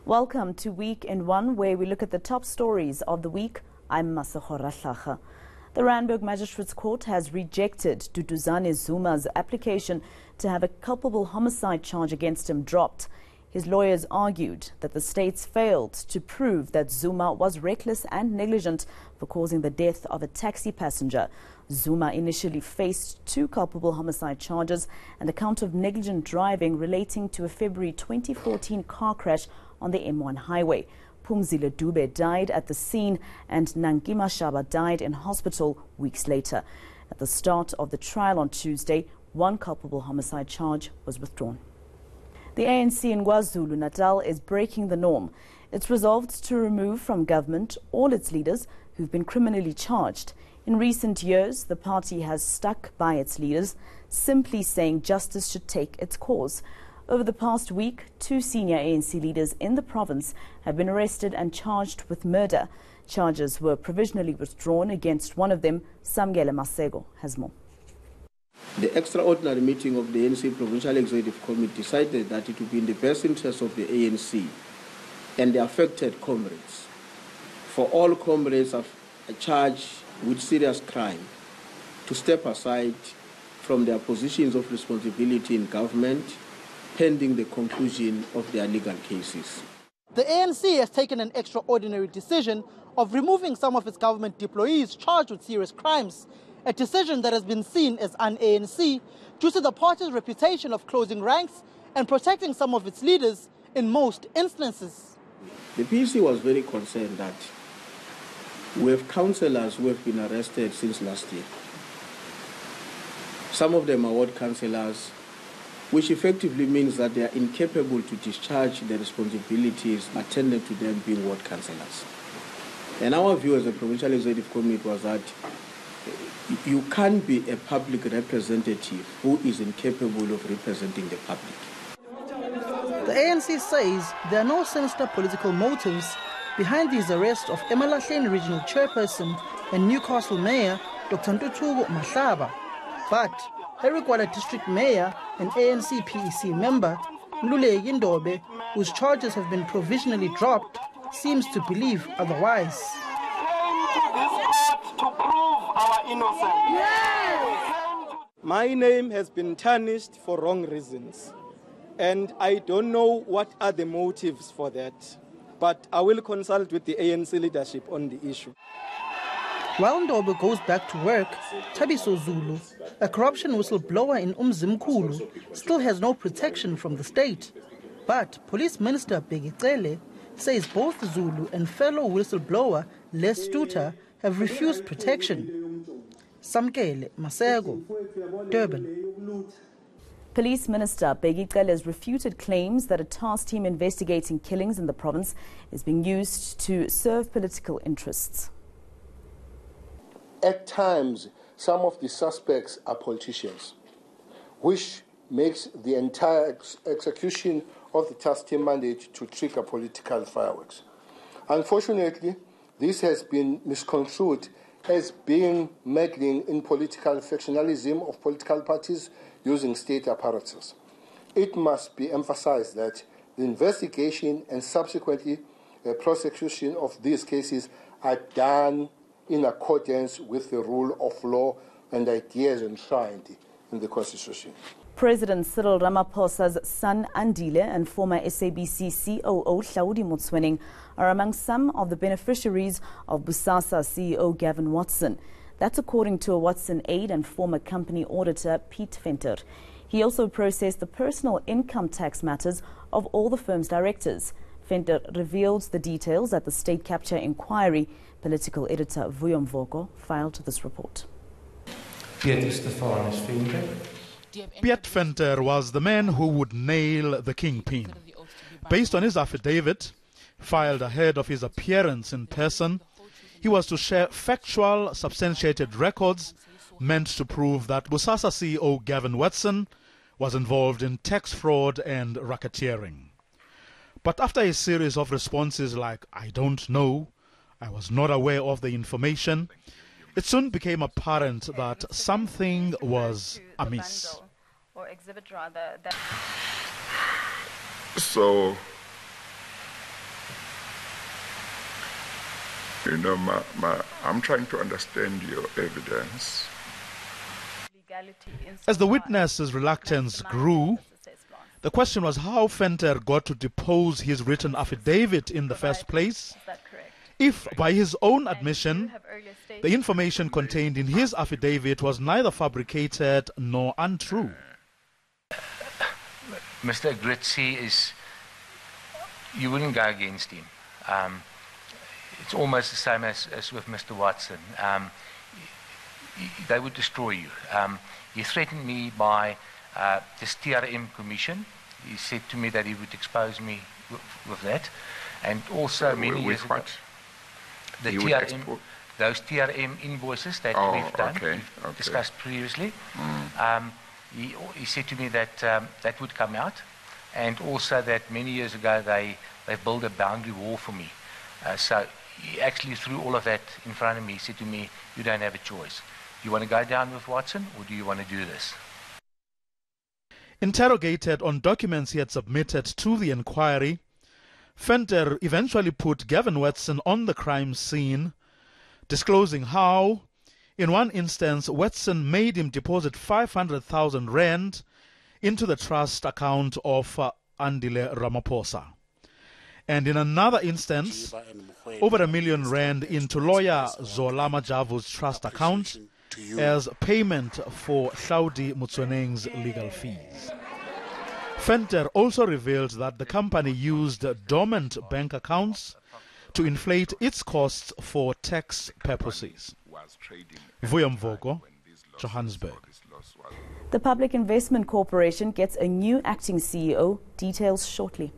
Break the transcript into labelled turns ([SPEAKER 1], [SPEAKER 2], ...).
[SPEAKER 1] Welcome to Week in One, where we look at the top stories of the week. I'm Masahora Hlacha. The Randburg Magistrates Court has rejected Duduzane Zuma's application to have a culpable homicide charge against him dropped. His lawyers argued that the states failed to prove that Zuma was reckless and negligent for causing the death of a taxi passenger. Zuma initially faced 2 culpable homicide charges and a count of negligent driving relating to a February 2014 car crash on the M1 highway. Phumzile Dube died at the scene and Nankima Shaba died in hospital weeks later. At the start of the trial on Tuesday, 1 culpable homicide charge was withdrawn. The ANC in KwaZulu-Natal is breaking the norm. It's resolved to remove from government all its leaders who've been criminally charged. In recent years, the party has stuck by its leaders, simply saying justice should take its course. Over the past week, 2 senior ANC leaders in the province have been arrested and charged with murder. Charges were provisionally withdrawn against one of them. Samgele Masego has more.
[SPEAKER 2] The extraordinary meeting of the ANC Provincial Executive Committee decided that it would be in the best interest of the ANC and the affected comrades, for all comrades of a charge with serious crime, to step aside from their positions of responsibility in government pending the conclusion of their legal cases.
[SPEAKER 3] The ANC has taken an extraordinary decision of removing some of its government employees charged with serious crimes, a decision that has been seen as un-ANC due to the party's reputation of closing ranks and protecting some of its leaders in most instances.
[SPEAKER 2] The PC was very concerned that we have councillors who have been arrested since last year. Some of them are ward councillors, which effectively means that they are incapable to discharge the responsibilities attendant to them being ward councillors. And our view as a Provincial Executive Committee was that you can't be a public representative who is incapable of representing the public.
[SPEAKER 3] The ANC says there are no sinister political motives behind these arrests of Emalahleni Regional Chairperson and Newcastle Mayor Dr. Ntuthuko Mahlaba. But Erikwala District Mayor and ANC PEC member Mluleki Ndobe, whose charges have been provisionally dropped, seems to believe otherwise.
[SPEAKER 4] To prove our innocence. Yes!
[SPEAKER 5] My name has been tarnished for wrong reasons, and I don't know what are the motives for that, but I will consult with the ANC leadership on the issue.
[SPEAKER 3] While Ndobe goes back to work, Thabiso Zulu, a corruption whistleblower in Umzimkhulu, still has no protection from the state. But Police Minister Begicele says both Zulu and fellow whistleblower Les Stuta have refused protection. Samkele Masego, Durban.
[SPEAKER 1] Police Minister Begicele has refuted claims that a task team investigating killings in the province is being used to serve political interests.
[SPEAKER 6] At times, some of the suspects are politicians, which makes the entire execution of the task team mandate to trigger political fireworks. Unfortunately, this has been misconstrued as being meddling in political factionalism of political parties using state apparatus. It must be emphasized that the investigation and subsequently prosecution of these cases are done in accordance with the rule of law and ideas enshrined in the Constitution.
[SPEAKER 1] President Cyril Ramaphosa's son Andile and former SABC COO Hlaudi Motsoeneng are among some of the beneficiaries of Busasa CEO Gavin Watson. That's according to a Watson aide and former company auditor Pete Venter. He also processed the personal income tax matters of all the firm's directors. Venter revealed the details at the state capture inquiry. Political editor Vuyo Mvoko filed this report.
[SPEAKER 7] Piet Venter was the man who would nail the kingpin. Based on his affidavit, filed ahead of his appearance in person, he was to share factual, substantiated records meant to prove that Busasa CEO Gavin Watson was involved in tax fraud and racketeering. But after a series of responses like, "I don't know," "I was not aware of the information," it soon became apparent that something was amiss.
[SPEAKER 8] So You know, I'm trying to understand your evidence.
[SPEAKER 7] As the witness's reluctance grew, the question was how Venter got to depose his written affidavit in the first place, if, by his own admission, the information contained in his affidavit was neither fabricated nor untrue.
[SPEAKER 9] Mr. Gritzi is, you wouldn't go against him. It's almost the same as with Mr. Watson. They would destroy you. He threatened me by this TRM commission. He said to me that he would expose me with that. And also many years ago, the TRM, those TRM invoices that we've done, we've discussed previously, he said to me that that would come out, and also that many years ago they built a boundary wall for me. So he actually threw all of that in front of me. He said to me, you don't have a choice. Do you want to go down with Watson or do you want to do this?
[SPEAKER 7] Interrogated on documents he had submitted to the inquiry, Venter eventually put Gavin Watson on the crime scene, disclosing how, in one instance, Watson made him deposit 500,000 rand into the trust account of Andile Ramaphosa. And in another instance, over R1 million into lawyer Zola Majavu's trust account as payment for Hlaudi Motsoeneng's legal fees. Venter also revealed that the company used dormant bank accounts to inflate its costs for tax purposes. Vuyamvoko, Johannesburg.
[SPEAKER 1] The Public Investment Corporation gets a new acting CEO. Details shortly.